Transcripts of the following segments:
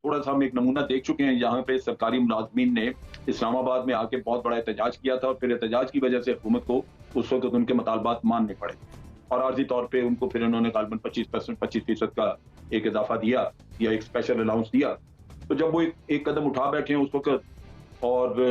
थोड़ा सा हम एक नमूना देख चुके हैं, यहाँ पे सरकारी मुलाजमीन ने इस्लामाबाद में आके बहुत बड़ा एहतजाज किया था और फिर एहतजाज की वजह से हुकूमत को उस वक्त उनके मुतालबात मानने पड़े और आर्जी तौर पे उनको फिर उन्होंने गालबन 25% का एक इजाफा दिया या एक स्पेशल अलाउंस दिया। तो जब वो एक कदम उठा बैठे हैं उस वक्त और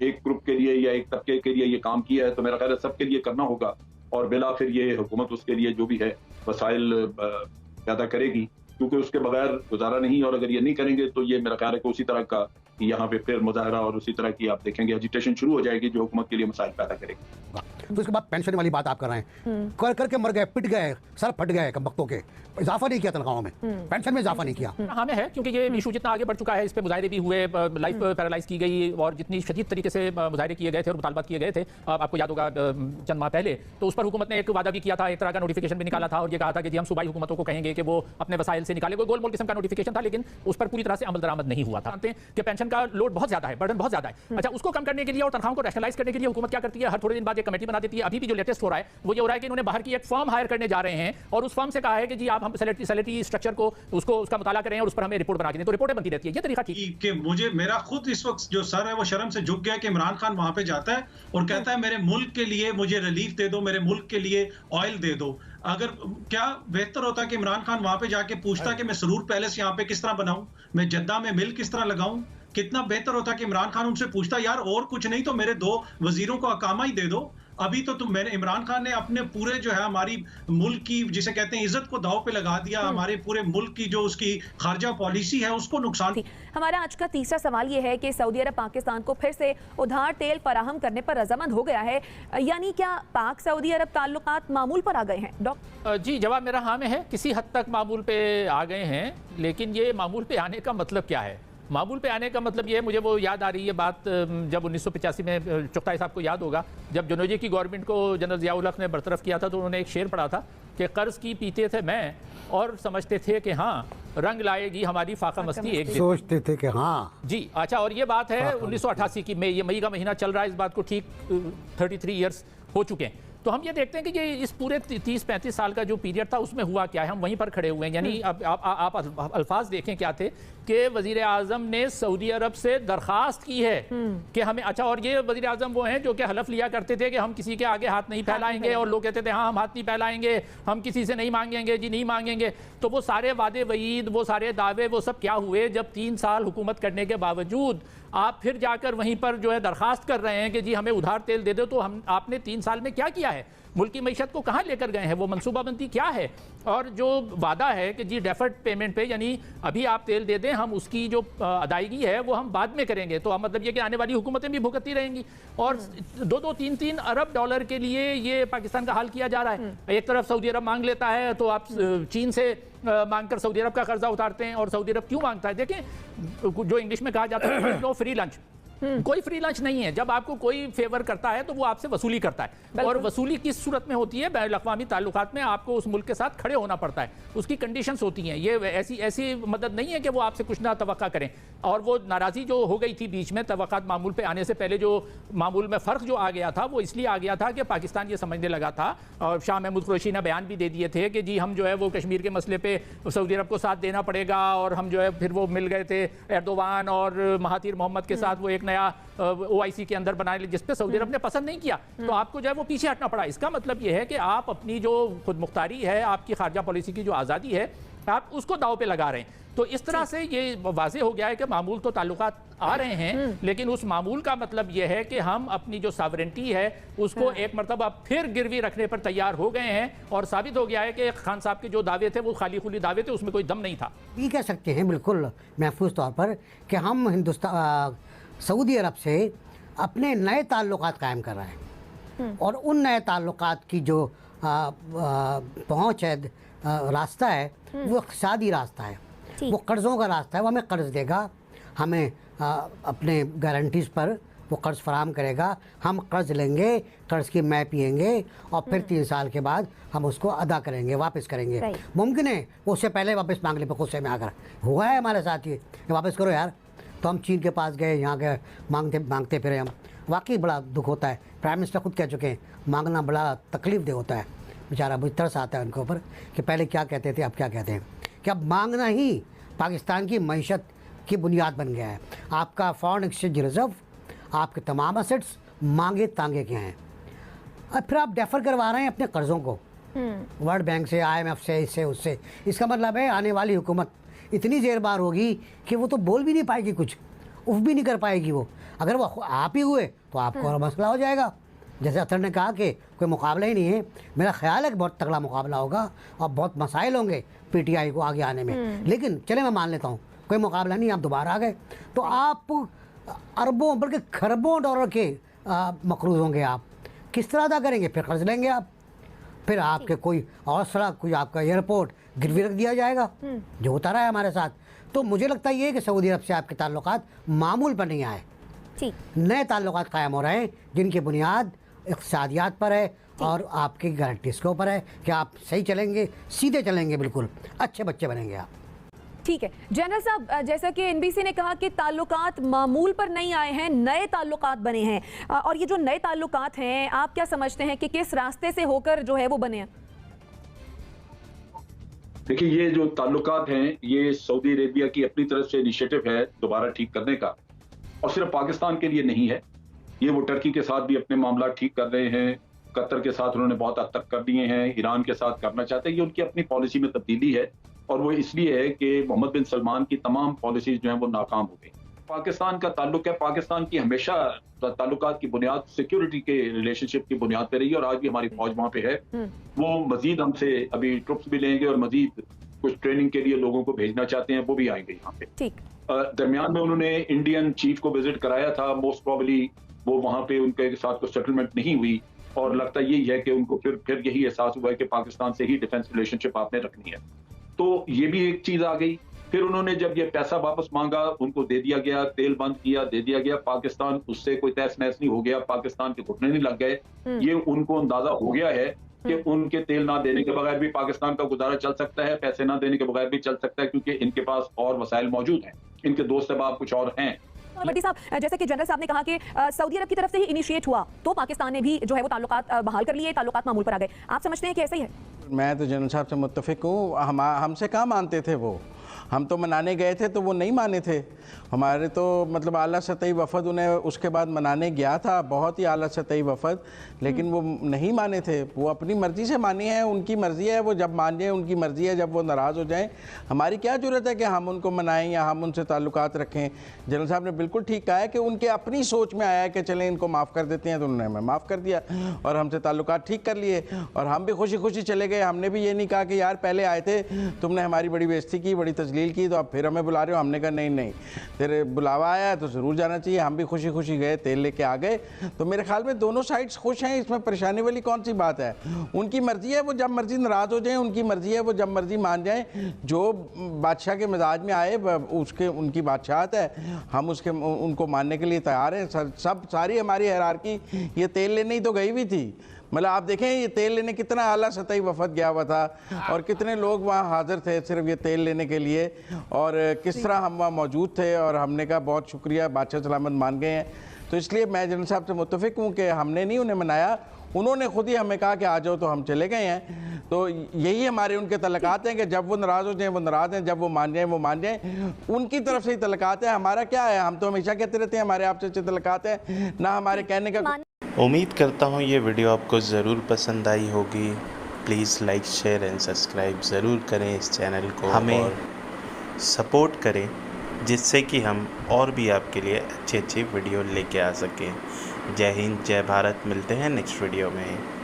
एक ग्रुप के लिए या एक तबके के लिए ये काम किया है, तो मेरा ख्याल है सबके लिए करना होगा और बिला फिर ये हुकूमत उसके लिए जो भी है वसाइल पैदा करेगी, क्योंकि उसके बगैर गुजारा नहीं। और अगर ये नहीं करेंगे तो ये मेरा ख्याल है कि उसी तरह का यहाँ पे फिर मुजाहरा और उसी तरह की आप देखेंगे एजिटेशन शुरू हो जाएगी जो हुकूमत के लिए मसाइल पैदा करेगी। तो इसके बाद पेंशन वाली बात आप कर रहे हैं, कर करके मर गए, पिट गए, सर फट गए कम वक्तों के, इजाफा नहीं किया तनख्वाहों में, पेंशन में इजाफा नहीं किया। हाँ में है, क्योंकि ये इशू जितना आगे बढ़ चुका है इस पे मुजाहरे भी हुए, लाइफ पैरालाइज की गई और जितनी शदीद तरीके से मुजाहरे किए गए थे और मुतालबात किए गए थे, आपको याद होगा चंद माह पहले, तो उस पर हुकूमत ने एक वादा भी किया था, एक तरह का नोटिफिकेशन भी निकाला था और ये कहा था कि जी हम सूबाई हुकूमतों को कहेंगे कि वो अपने वसाइल से निकाले। कोई गोल मोल किस्म का नोटिफिकेशन था, लेकिन उस पर पूरी तरह से अमल दरामद नहीं हुआ था। जानते हैं कि पेंशन का लोड बहुत ज्यादा है, बर्डन बहुत ज्यादा है। अच्छा, उसको कम करने के लिए और तनख्वाहों को रैशनलाइज करने के लिए हुकूमत क्या करती है, हर थोड़े दिन बाद एक कमेटी बना देती है। अभी भी जो लेटेस्ट हो रहा है वो ये हो रहा है कि इन्होंने बाहर की एक फर्म हायर करने जा रहे हैं और उस फर्म से कहा है कि जी आप हम सैलरी स्ट्रक्चर को उसका मुताला करें और उस पर हमें रिपोर्ट बना के दें, तो रिपोर्टें बनती रहती है। ये तरीका ठीक कि मुझे मेरा खुद इस वक्त जो सर है वो शर्म से झुक गया कि इमरान खान वहां पे जाता है और कहता है मेरे मुल्क के लिए मुझे रिलीफ दे दो, मेरे मुल्क के लिए ऑयल दे दो। अगर क्या बेहतर होता कि इमरान खान वहां पे जाके पूछता कि मैं सरूर पैलेस यहाँ पे किस तरह बनाऊं, मैं जद्दा में मिल किस तरह लगाऊं, कितना बेहतर होता कि इमरान खान उनसे पूछता यार और कुछ नहीं तो मेरे 2 वजीरों को अकामा ही दे दो। अभी तो मैंने इमरान खान ने अपने पूरे जो है हमारी मुल्क की जिसे कहते हैं इज्जत को दाव पे लगा दिया, हमारे पूरे मुल्क की जो उसकी खारजा पॉलिसी है उसको नुकसान। हमारा आज का तीसरा सवाल ये है कि सऊदी अरब पाकिस्तान को फिर से उधार तेल फराहम करने पर रजामंद हो गया है, यानी क्या पाक सऊदी अरब ताल्लुकात मामूल पर आ गए हैं? डॉक्टर जी, जवाब मेरा हाँ में है, किसी हद तक मामूल पे आ गए हैं, लेकिन ये मामूल पे आने का मतलब क्या है? मामूल पे आने का मतलब ये है, मुझे वो याद आ रही है बात जब 1985 में चुगताई साहब को याद होगा, जब जनोजी की गवर्नमेंट को जनरल ज़िया-उल हक ने बरतरफ किया था तो उन्होंने एक शेर पढ़ा था कि कर्ज की पीते थे मैं और समझते थे कि हाँ रंग लाएगी हमारी फाका मस्ती एक दिन, सोचते थे कि हाँ जी। अच्छा, और ये बात है 1988 की मई का महीना चल रहा है, इस बात को ठीक 33 ईयर्स हो चुके हैं। तो हम ये देखते हैं कि ये इस पूरे 30-35 साल का जो पीरियड था उसमें हुआ क्या है, हम वहीं पर खड़े हुए हैं। यानी अब आप अल्फाज देखें क्या थे कि वजीर आजम ने सऊदी अरब से दरखास्त की है कि हमें, अच्छा, और ये वजीर आजम वो हैं जो कि हलफ लिया करते थे कि हम किसी के आगे हाथ नहीं फैलाएंगे और लोग कहते थे हाँ हम हाथ नहीं फैलाएंगे, हम किसी से नहीं मांगेंगे जी, नहीं मांगेंगे। तो वो सारे वादे वईद, वो सारे दावे, वो सब क्या हुए जब 3 साल हुकूमत करने के बावजूद आप फिर जाकर वहीं पर जो है दरखास्त कर रहे हैं कि जी हमें उधार तेल दे दो। तो आपने 3 साल में क्या किया है, मुल्क की मईशत को कहाँ लेकर गए हैं, वो मनसूबाबंदी क्या है? और जो वादा है कि जी डेफर्ड पेमेंट पे, यानी अभी आप तेल दे दें, हम उसकी जो अदायगी है वो हम बाद में करेंगे, तो मतलब ये कि आने वाली हुकूमतें भी भुगतती रहेंगी। और 2-3 अरब डॉलर के लिए ये पाकिस्तान का हाल किया जा रहा है। एक तरफ सऊदी अरब मांग लेता है तो आप चीन से मांगकर सऊदी अरब का कर्जा उतारते हैं। और सऊदी अरब क्यों मांगता है? देखें, जो इंग्लिश में कहा जाता है नो फ्री लंच, कोई फ्री लंच नहीं है। जब आपको कोई फेवर करता है तो वो आपसे वसूली करता है, और वसूली किस सूरत में होती है? बैनुल अक़वामी ताल्लुकात में आपको उस मुल्क के साथ खड़े होना पड़ता है, उसकी कंडीशंस होती हैं। ये ऐसी मदद नहीं है कि वो आपसे कुछ ना तवक्का करें। और वो नाराज़ी जो हो गई थी बीच में तवक्कात मामूल पे आने से पहले, जो मामूल में फ़र्क जो आ गया था वो इसलिए आ गया था कि पाकिस्तान ये समझने लगा था, और शाह महमूद कुरैशी ने बयान भी दे दिए थे कि जी हम जो है वो कश्मीर के मसले पे सऊदी अरब को साथ देना पड़ेगा। और हम जो है फिर वो मिल गए थे एर्दोवान और महातीर मोहम्मद के साथ, वो एक नया OIC के अंदर बनाए, जिस पे सऊदी अरब ने पसंद नहीं किया, तो आपको जो है वो पीछे हटना पड़ा। इसका मतलब ये है कि आप अपनी जो खुद मुख्तारी है, आपकी खारजा पॉलिसी की जो आज़ादी है, आप उसको दाव पे लगा रहे हैं। तो इस तरह से ये वाज़े हो गया है कि मामूल तो ताल्लुकात आ रहे हैं, लेकिन उस मामूल का मतलब ये है कि हम अपनी जो सावरेंटी है उसको एक मरतबा फिर गिरवी रखने पर तैयार हो गए हैं। और साबित हो गया है कि खान साहब के जो दावे थे वो खाली खुली दावे थे, उसमें कोई दम नहीं था। ये कह सकते हैं बिल्कुल महफूज तौर पर कि हम सऊदी अरब से अपने नए ताल्लुकात कायम कर रहे हैं, और उन नए ताल्लुकात की जो पहुँच है, रास्ता है, वो इक़्तिसादी रास्ता है, वो कर्ज़ों का रास्ता है। वो हमें कर्ज़ देगा, हमें अपने गारंटीज़ पर वो कर्ज़ फराहम करेगा, हम कर्ज़ लेंगे, कर्ज़ की मै पिएंगे और फिर 3 साल के बाद हम उसको अदा करेंगे, वापस करेंगे। मुमकिन है वो उससे पहले वापस मांगने पर गुस्से में आकर हुआ है हमारे साथ, ये वापस करो यार। तो हम चीन के पास गए, यहाँ के मांगते फिरे हम, वाकई बड़ा दुख होता है। प्राइम मिनिस्टर खुद कह चुके हैं मांगना बड़ा तकलीफ दे होता है, बेचारा मुझे तरस आता है उनके ऊपर कि पहले क्या कहते थे अब क्या कहते हैं, कि अब मांगना ही पाकिस्तान की मईशत की बुनियाद बन गया है। आपका फॉरेन एक्सचेंज रिजर्व, आपके तमाम असेट्स मांगे तांगे के हैं। और फिर आप डेफर करवा रहे हैं अपने कर्ज़ों को वर्ल्ड बैंक से, IMF से, इससे उससे। इसका मतलब है आने वाली हुकूमत इतनी जेरबार होगी कि वो तो बोल भी नहीं पाएगी, कुछ उफ भी नहीं कर पाएगी वो। अगर वो आप ही हुए तो आपको और मसला हो जाएगा। जैसे अतर ने कहा कि कोई मुकाबला ही नहीं है, मेरा ख्याल है कि बहुत तगड़ा मुकाबला होगा और बहुत मसाइल होंगे PTI को आगे आने में। लेकिन चले मैं मान लेता हूँ कोई मुकाबला नहीं, आप दोबारा आ गए तो आप अरबों बल्कि खरबों डॉलर के मकरूज होंगे। आप किस तरह अदा करेंगे? फिर कर्ज लेंगे आप, फिर आपके कोई और सड़क, कोई आपका एयरपोर्ट गिरवी रख दिया जाएगा, जो होता रहा है हमारे साथ। तो मुझे लगता है ये कि सऊदी अरब से आपके ताल्लुकात मामूल पर नहीं आए, नए ताल्लुकात कायम हो रहे हैं जिनकी बुनियाद इक़्तिसादियात पर है और आपकी गारंटीज़ के ऊपर है कि आप सही चलेंगे, सीधे चलेंगे, बिल्कुल अच्छे बच्चे बनेंगे आप। ठीक है जनरल साहब, जैसा कि NBC ने कहा कि ताल्लुकात मामूल पर नहीं आए हैं, नए ताल्लुकात बने हैं। और ये जो नए ताल्लुकात हैं, आप क्या समझते हैं कि किस रास्ते से होकर जो है वो बने हैं? देखिए, ये जो ताल्लुकात हैं ये सऊदी अरेबिया की अपनी तरफ से इनिशिएटिव है दोबारा ठीक करने का, और सिर्फ पाकिस्तान के लिए नहीं है। ये वो टर्की के साथ भी अपने मामला ठीक कर रहे हैं, कतर के साथ उन्होंने बहुत हद तक कर दिए हैं, ईरान के साथ करना चाहते हैं। ये उनकी अपनी पॉलिसी में तब्दीली है और वो इसलिए है कि मोहम्मद बिन सलमान की तमाम पॉलिसीज जो हैं वो नाकाम हो गई। पाकिस्तान का ताल्लुक है, पाकिस्तान की हमेशा ताल्लुकात की बुनियाद सिक्योरिटी के रिलेशनशिप की बुनियाद पे रही है और आज भी हमारी फौज वहाँ पे है। वो मजीद हमसे अभी ट्रुप्स भी लेंगे और मजीद कुछ ट्रेनिंग के लिए लोगों को भेजना चाहते हैं, वो भी आएंगे यहाँ पे। ठीक। दरमियान में उन्होंने इंडियन चीफ को विजिट कराया था, मोस्ट प्रोबेबली वो वहाँ पे उनके साथ कुछ सेटलमेंट नहीं हुई और लगता यही है कि उनको फिर यही एहसास हुआ है कि पाकिस्तान से ही डिफेंस रिलेशनशिप आपने रखनी है। तो ये भी एक चीज आ गई। फिर उन्होंने जब ये पैसा वापस मांगा, उनको दे दिया गया, तेल बंद किया, दे दिया गया। पाकिस्तान उससे कोई तहस नहस नहीं हो गया, पाकिस्तान के घुटने नहीं लग गए। ये उनको अंदाजा हो गया है कि उनके तेल ना देने के बगैर भी पाकिस्तान का गुजारा चल सकता है, पैसे ना देने के बगैर भी चल सकता है, क्योंकि इनके पास और वसाइल मौजूद हैं, इनके दोस्त अहबाब कुछ और हैं। भट्टी साहब, जैसे कि जनरल साहब ने कहा कि सऊदी अरब की तरफ से ही इनिशिएट हुआ तो पाकिस्तान ने भी जो है वो ताल्लुकात बहाल कर लिए, ताल्लुकात मामूल पर आ गए। आप समझते हैं कि ऐसा ही है? मैं तो जनरल साहब से मुत्तफिक हूँ। हमसे कहाँ मानते थे वो, हम तो मनाने गए थे तो वो नहीं माने थे। हमारे तो मतलब आला सतही वफद उन्हें उसके बाद मनाने गया था, बहुत ही आला सतही वफद, लेकिन वो नहीं माने थे। वो अपनी मर्ज़ी से मानी है, उनकी मर्ज़ी है, वो जब मान जाए उनकी मर्ज़ी है, जब वो नाराज़ हो जाएं हमारी क्या ज़रूरत है कि हम उनको मनाएं या हम उनसे ताल्लुकात रखें। जनरल साहब ने बिल्कुल ठीक कहा है कि उनके अपनी सोच में आया है कि चलें इनको माफ़ कर देते हैं, तो उन्होंने हमें माफ़ कर दिया और हमसे ताल्लुकात ठीक कर लिए और हम भी खुशी खुशी चले गए। हमने भी ये नहीं कहा कि यार पहले आए थे तुमने हमारी बड़ी बेइज्जती की, बड़ी तजलील की, तो अब फिर हमें बुला रहे हो। हमने कहा नहीं नहीं, तेरे बुलावा आया तो ज़रूर जाना चाहिए। हम भी खुशी खुशी गए, तेल लेके आ गए। तो मेरे ख्याल में दोनों साइड्स खुश हैं, इसमें परेशानी वाली कौन सी बात है। उनकी मर्ज़ी है, वो जब मर्ज़ी नाराज़ हो जाए, उनकी मर्ज़ी है, वो जब मर्ज़ी मान जाएं। जो बादशाह के मिजाज में आए उसके उनकी बादशाहत है, हम उसके उनको मानने के लिए तैयार हैं। सब सारी हमारी हिरारकी ये तेल लेने ही तो गई हुई थी। मतलब आप देखें ये तेल लेने कितना आला सतही वफद गया हुआ था और कितने लोग वहाँ हाजिर थे सिर्फ ये तेल लेने के लिए, और किस तरह हम वहाँ मौजूद थे और हमने कहा बहुत शुक्रिया, बादशाह सलामत मान गए हैं। तो इसलिए मैं जनरल साहब से मुत्तफिक हूँ कि हमने नहीं उन्हें मनाया, उन्होंने खुद ही हमें कहा कि आ जाओ, तो हम चले गए हैं। तो यही हमारे उनके तलकात हैं कि जब वो नाराज़ हो जाएं वो नाराज़ हैं, जब वो मान जाएं वो मान जाएं। उनकी तरफ से ही तलकात है, हमारा क्या है। हम तो हमेशा कहते रहते हैं हमारे आपसे अच्छे तलकात हैं, ना हमारे कहने का। उम्मीद करता हूँ ये वीडियो आपको ज़रूर पसंद आई होगी। Please like share and subscribe ज़रूर करें इस चैनल को, हमें सपोर्ट करें जिससे कि हम और भी आपके लिए अच्छी अच्छी वीडियो लेके आ सकें। जय हिंद, जय भारत। मिलते हैं नेक्स्ट वीडियो में।